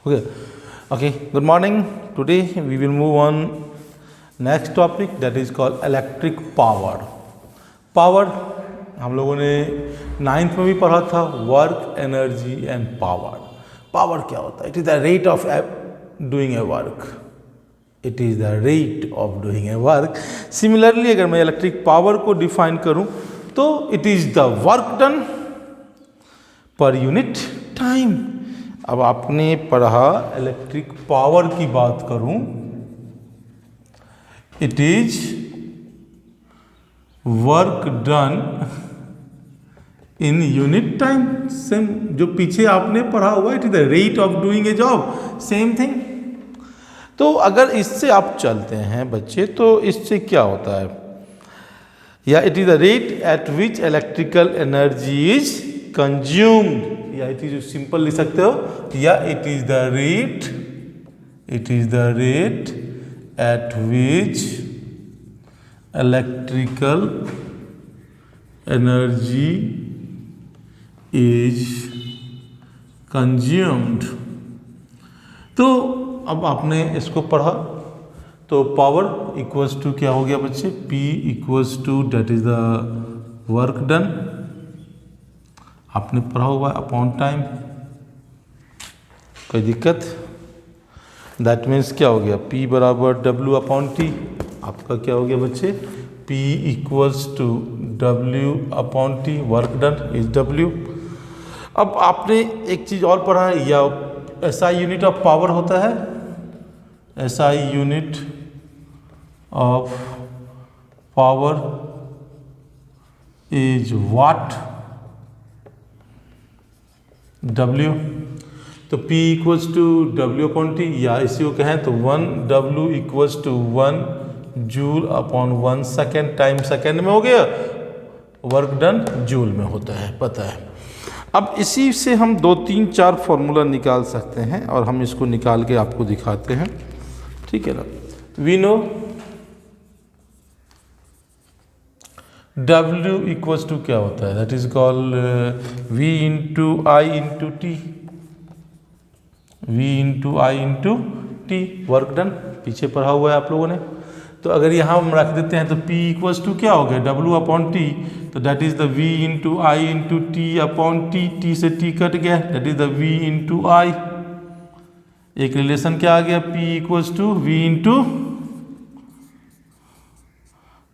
Okay, good morning. Today we will move on next topic, that is called electric power. Power हम लोगों ने 9th में भी पढ़ा था, work, energy and power. Power क्या होता है? It is the rate of doing a work. It is the rate of doing a work. Similarly अगर मैं इलेक्ट्रिक पावर को डिफाइन करूं तो it is the work done per unit time. अब आपने पढ़ा इलेक्ट्रिक पावर की बात करूं, it is work done in unit time. Same जो पीछे आपने पढ़ा हुआ, it is the rate of doing a job, same thing. तो अगर इससे आप चलते हैं बच्चे, तो इससे क्या होता है? या it is the rate at which electrical energy is consumed, या इट इज सिंपल लिख सकते हो, या it is the rate at which electrical energy is consumed. तो अब आपने इसको पढ़ा तो पावर इक्वल्स टू क्या हो गया बच्चे? P equals to that is the work done. आपने पढ़ा हुआ अपॉन टाइम, कोई दिक्कत? दैट मीन्स क्या हो गया? P बराबर W अपॉन T. आपका क्या हो गया बच्चे? P equals to W upon T. Work done is W. अब आपने एक चीज़ और पढ़ा है, या SI यूनिट ऑफ पावर होता है. SI unit of power is watt? W. तो P equals to W upon T, या इसी को कहें तो 1 W equals to 1 joule upon 1 second. Time second में हो गया, वर्क डन जूल में होता है, पता है. अब इसी से हम 2, 3, 4 फॉर्मूला निकाल सकते हैं, और हम इसको निकाल के आपको दिखाते हैं. ठीक है ना? We know W equals to क्या होता है? That is called V into I into T. V into I into T. Work done पीछे पढ़ा हुआ है आप लोगों ने. तो अगर यहाँ हम रख देते हैं तो P इक्वल्स टू क्या हो गया? W upon T. तो that is the V into I into T upon T. T से टी कट गया, that is the V into I. एक रिलेशन क्या आ गया? P equals to V into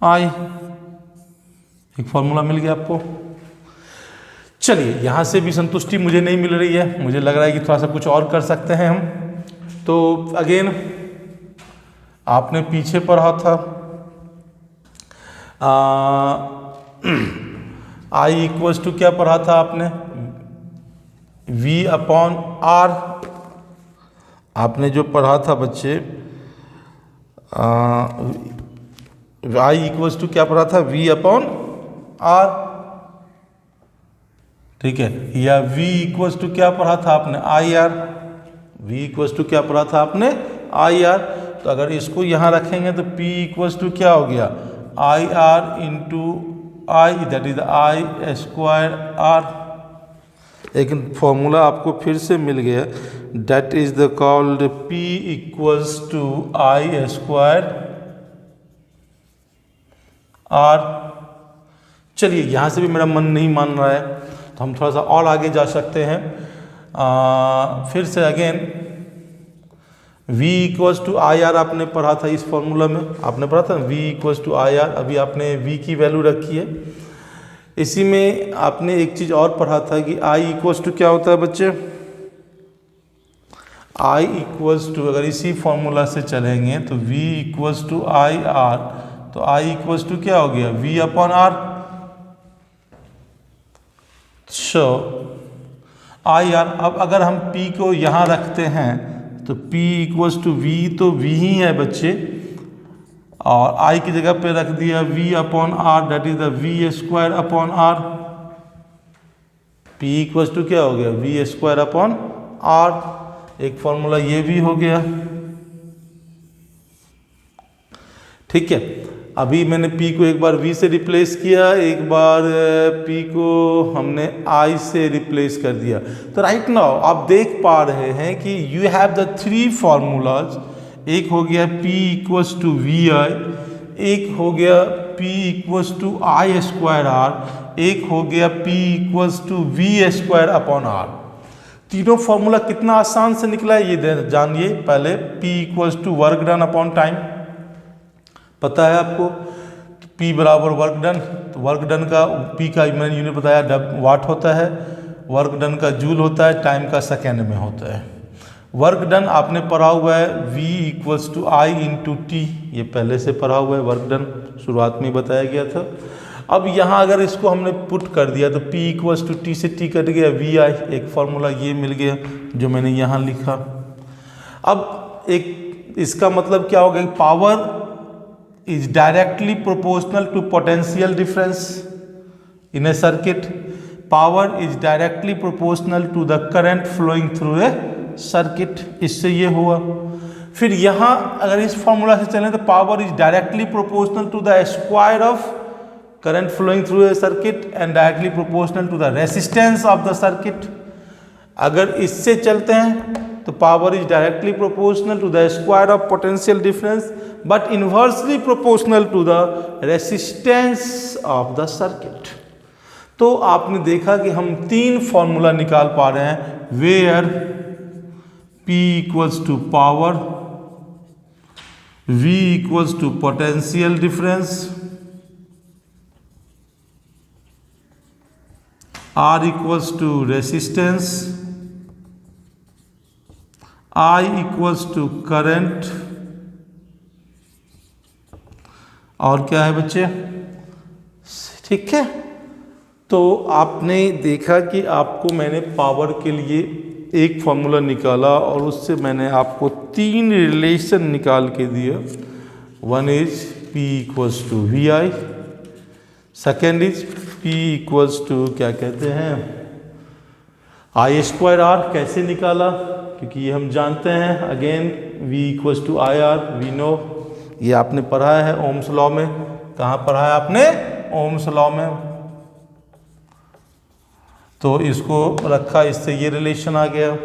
I. एक फॉर्मूला मिल गया आपको. चलिए, यहां से भी संतुष्टि मुझे नहीं मिल रही है, मुझे लग रहा है कि थोड़ा सा कुछ और कर सकते हैं हम. तो अगेन आपने पीछे पढ़ा था आई इक्वल्स टू क्या पढ़ा था आपने? V upon R. आपने जो पढ़ा था बच्चे, आई इक्वल्स टू क्या पढ़ा था? V upon R. ठीक है. या V इक्वल्स टू क्या पढ़ा था आपने? IR. V इक्वल्स टू क्या पढ़ा था आपने? IR. तो अगर इसको यहां रखेंगे तो P इक्वल्स टू क्या हो गया? IR into I, that is I square R. एक फॉर्मूला आपको फिर से मिल गया, that is the called P equals to I square R. चलिए, यहां से भी मेरा मन नहीं मान रहा है, तो हम थोड़ा सा और आगे जा सकते हैं. फिर से again V equals to I R आपने पढ़ा था. इस फॉर्मूला में आपने पढ़ा था V equals to I R. अभी आपने V की वैल्यू रखी है. इसी में आपने एक चीज़ और पढ़ा था कि I इक्वल्स टू क्या होता है बच्चे? I इक्वल्स टू, अगर इसी फॉर्मूला से चलेंगे तो V equals to I R. तो I इक्वल्स टू क्या हो गया? V upon R. So I R. अब अगर हम P को यहाँ रखते हैं तो P इक्वल्स टू V, तो V ही है बच्चे, और I की जगह पे रख दिया V upon R, that is the V square upon R. P equals to क्या हो गया? V square upon R. एक फॉर्मूला ये भी हो गया. ठीक है. अभी मैंने P को एक बार V से रिप्लेस किया, एक बार P को हमने I से रिप्लेस कर दिया। तो राइट नाउ आप देख पा रहे हैं कि you have the three formulas, एक हो गया P equals to V I, एक हो गया P equals to I square R, एक हो गया P equals to V square upon R. तीनों फॉर्मूला कितना आसान से निकला है ये जानिए। पहले P equals to work done upon time, पता है आपको P बराबर वर्क डन, तो वर्क डन का P का मैंने यूनिट बताया वाट होता है, वर्क डन का जूल होता है, टाइम का सेकेंड में होता है। वर्क डन आपने पढ़ा हुआ है V equals to I into T, ये पहले से पढ़ा हुआ है, वर्क डन शुरुआत में बताया गया था। अब यहाँ अगर इसको हमने पुट कर दिया तो P इक्वल्स टू टी से टी कट गया, वी आई, एक फॉर्मूला ये मिल गया जो मैंने यहाँ लिखा। अब एक इसका मतलब क्या हो गया, power is directly proportional to potential difference in a circuit. Power is directly proportional to the current flowing through a circuit. इससे ये हुआ। फिर यहाँ अगर इस फॉर्मूला से चलें तो power is directly proportional to the square of current flowing through a circuit and directly proportional to the resistance of the circuit. अगर इससे चलते हैं तो power is directly proportional to the square of potential difference but inversely proportional to the resistance of the circuit. तो आपने देखा कि हम तीन फॉर्मूला निकाल पा रहे हैं, where P equals to power, V equals to potential difference, R equals to resistance, I equals to current, और क्या है बच्चे, ठीक है। तो आपने देखा कि आपको मैंने पावर के लिए एक फॉर्मूला निकाला और उससे मैंने आपको तीन रिलेशन निकाल के दिया। One is P equals to V I, second is P equals to क्या कहते हैं आई स्क्वायर आर। कैसे निकाला, क्योंकि ये हम जानते हैं, again V equals to I R, we know, ये आपने पढ़ा है ओम्स लॉ में। कहाँ पढ़ा है आपने, ओम्स लॉ में। तो इसको रखा, इससे ये रिलेशन आ गया।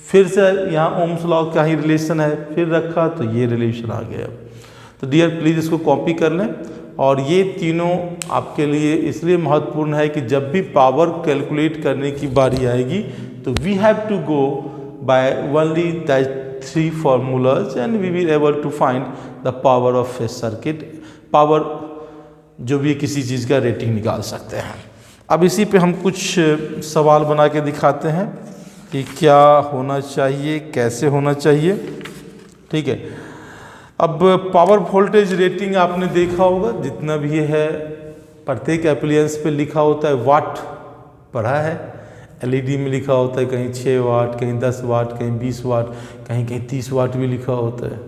फिर से यहाँ ओम्स लॉ का ही रिलेशन है, फिर रखा तो ये रिलेशन आ गया। तो डियर प्लीज़ इसको कॉपी कर लें। और ये तीनों आपके लिए इसलिए महत्वपूर्ण है कि जब भी पावर कैलकुलेट करने की बारी आएगी तो we have to go by only that three formulas and we will able to find the power of a circuit, power जो भी किसी चीज़ का रेटिंग निकाल सकते हैं। अब इसी पे हम कुछ सवाल बना के दिखाते हैं कि क्या होना चाहिए, कैसे होना चाहिए, ठीक है। अब पावर वोल्टेज रेटिंग आपने देखा होगा, जितना भी है प्रत्येक एप्लायंस पे लिखा होता है वाट, पढ़ा है। एलईडी में लिखा होता है कहीं 6 वाट, कहीं 10 वाट, कहीं 20 वाट, कहीं कहीं 30 वाट भी लिखा होता है।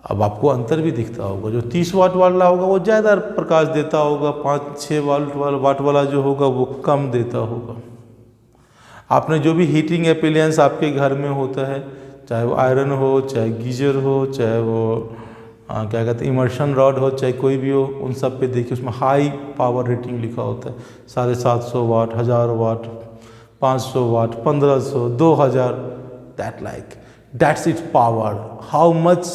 अब आपको अंतर भी दिखता होगा, जो 30 वाट वाला होगा वो ज़्यादा प्रकाश देता होगा, 5-6 वाट वाला जो होगा वो कम देता होगा। आपने जो भी हीटिंग एप्लायंस आपके घर में होता है, चाहे वो आयरन हो, चाहे गीजर हो, चाहे वो क्या कहते हैं इमर्शन रॉड हो, चाहे कोई भी हो, उन सब पे देखिए उसमें हाई पावर रेटिंग लिखा होता है। 750 वाट, 1000 वाट, 500 वाट, 1500, 2000, that's it's power. How much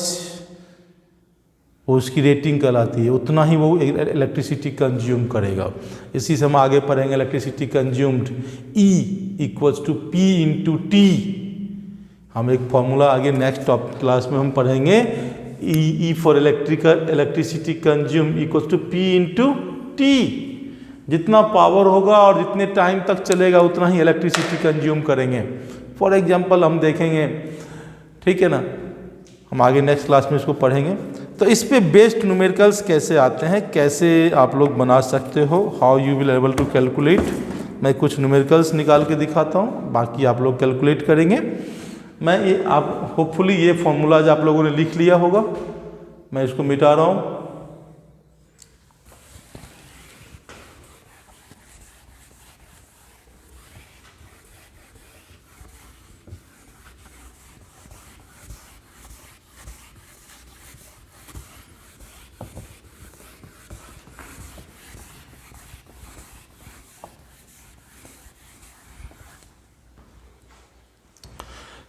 वो उसकी रेटिंग कहलाती है, उतना ही वो इलेक्ट्रिसिटी कंज्यूम करेगा। इसी से हम आगे पढ़ेंगे electricity consumed, E equals to P into T. हम एक फॉर्मूला आगे नेक्स्ट क्लास में हम पढ़ेंगे, E for electricity consume equals to P into T. जितना पावर होगा और जितने टाइम तक चलेगा उतना ही इलेक्ट्रिसिटी कंज्यूम करेंगे। फॉर एग्जांपल हम देखेंगे, ठीक है ना, हम आगे नेक्स्ट क्लास में इसको पढ़ेंगे। तो इस पे बेस्ड न्यूमेरिकल्स कैसे आते हैं, कैसे आप लोग बना सकते हो, how you will able to calculate. मैं कुछ न्यूमेरिकल्स निकाल के दिखाता हूँ, बाकी आप लोग कैलकुलेट करेंगे। मैं ये आप होपफुली ये फॉर्मूलाज आप लोगों ने लिख लिया होगा, मैं इसको मिटा रहा हूँ।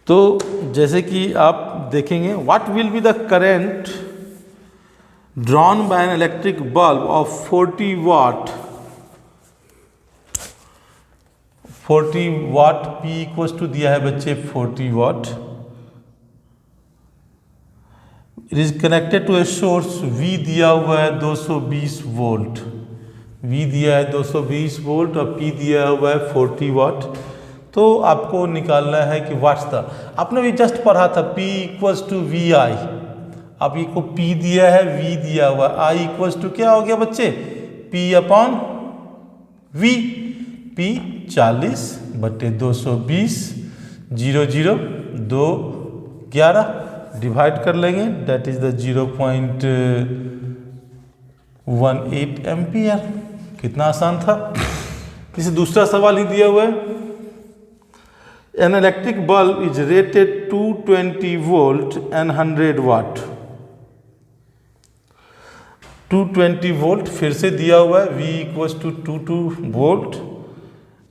तो जैसे कि आप देखेंगे, what will be the current drawn by an electric bulb of 40 watt, 40 watt P equals to दिया है बच्चे 40 watt. It is connected to a source, V दिया हुआ है 220 वोल्ट, V दिया है 220 वोल्ट और P दिया हुआ है 40 वाट। तो आपको निकालना है कि व्हाट्स द, आपने भी जस्ट पढ़ा था P इक्वल्स टू वी आई। अब ये को P दिया है, V दिया हुआ, I इक्वल्स टू क्या हो गया बच्चे, P अपॉन V। P 40 बटे 220, 0 0 2 11 डिवाइड कर लेंगे, दैट इज द 0.18 एम्पियर। कितना आसान था। इसे दूसरा सवाल ही दिया हुआ है, an electric bulb is rated 220 volt and 100 watt. 220 volt फिर से दिया हुआ है, V इक्वल्स टू 22 वोल्ट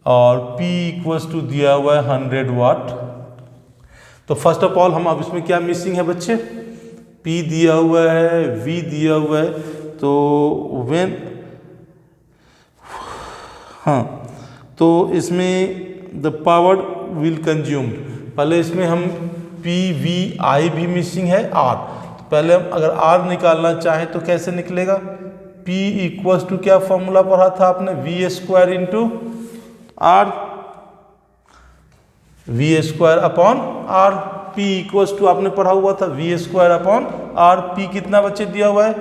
और P इक्वल्स टू दिया हुआ है 100 वाट। तो फर्स्ट ऑफ ऑल हम अब इसमें क्या मिसिंग है बच्चे, P दिया हुआ है, V दिया हुआ है, तो व्हेन, हाँ, तो इसमें द पावर विल कंज्यूम, पहले इसमें हम P V I भी मिसिंग है, R। तो पहले हम अगर R निकालना चाहें तो कैसे निकलेगा, P इक्वल्स टू क्या फॉर्मूला पढ़ा था आपने, V square into R, V square upon R। P equals to आपने पढ़ा हुआ था V square upon R। P कितना बच्चे दिया हुआ है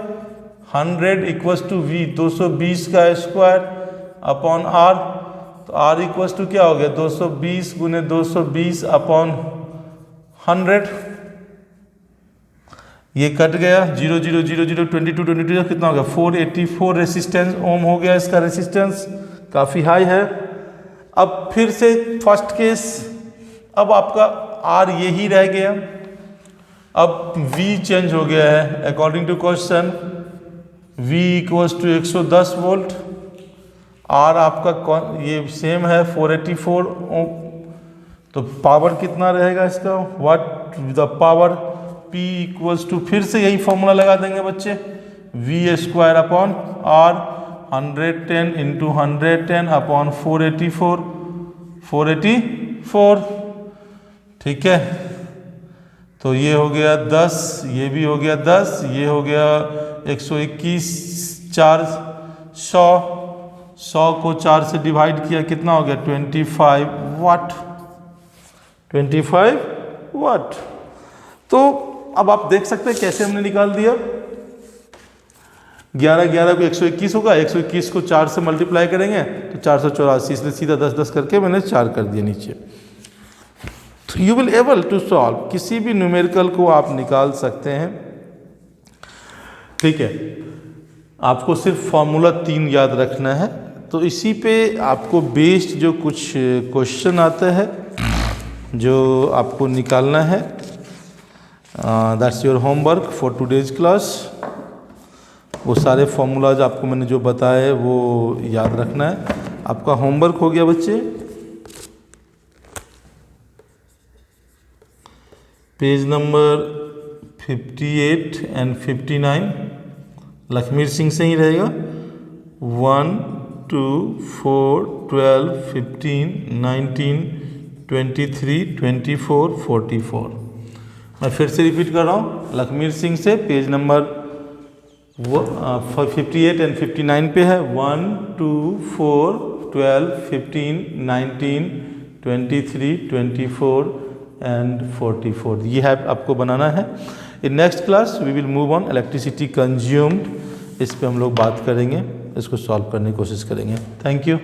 100 इक्वल्स टू V 220 का स्क्वायर अपॉन R। तो R इक्वल्स टू क्या हो गया 220 गुने 220 अपॉन 100, ये कट गया, 0 0 0 0 22 22 कितना हो गया 484 रेसिस्टेंस ओम हो गया, इसका रेसिस्टेंस काफ़ी हाई है। अब फिर से फर्स्ट केस, अब आपका R यही रह गया, अब V चेंज हो गया है according to question, V equals to 110 volt, R आपका ये सेम है 484 ओम। तो पावर कितना रहेगा इसका, what the power, P equals to फिर से यही फॉर्मूला लगा देंगे बच्चे, V square upon R 110 into 110 upon 484, ठीक है। तो ये हो गया 10, ये भी हो गया 10, ये हो गया 121, 4 100 को 4 से डिवाइड किया, कितना हो गया 25 वाट, 25 वाट। तो अब आप देख सकते हैं कैसे हमने निकाल दिया, 11 11 को 121 होगा, 121 को 4 से मल्टीप्लाई करेंगे तो 484, इसलिए सीधा 10 10 करके मैंने 4 कर दिया नीचे। तो you will able to solve, किसी भी न्यूमेरिकल को आप निकाल सकते हैं, ठीक है। आपको सिर्फ फॉर्मूला 3 याद रखना है। तो इसी पे आपको बेस्ड जो कुछ क्वेश्चन आता है जो आपको निकालना है, that's your homework for today's class. वो सारे फॉर्मूलाज आपको मैंने जो बताए वो याद रखना है। आपका होमवर्क हो गया बच्चे, पेज नंबर 58 एंड 59 लक्ष्मीर सिंह से ही रहेगा, 1 2 4 12 15 19 23 24 44। मैं फिर से रिपीट कर रहा हूँ, लक्ष्मीर सिंह से पेज नंबर 58 एंड 59 पे है, 1 2 4 12 15 19 23 24 एंड 44। ये है आपको बनाना है। In next class we will move on electricity consumed, इस पे हम लोग बात करेंगे, इसको सॉल्व करने की कोशिश करेंगे। Thank you.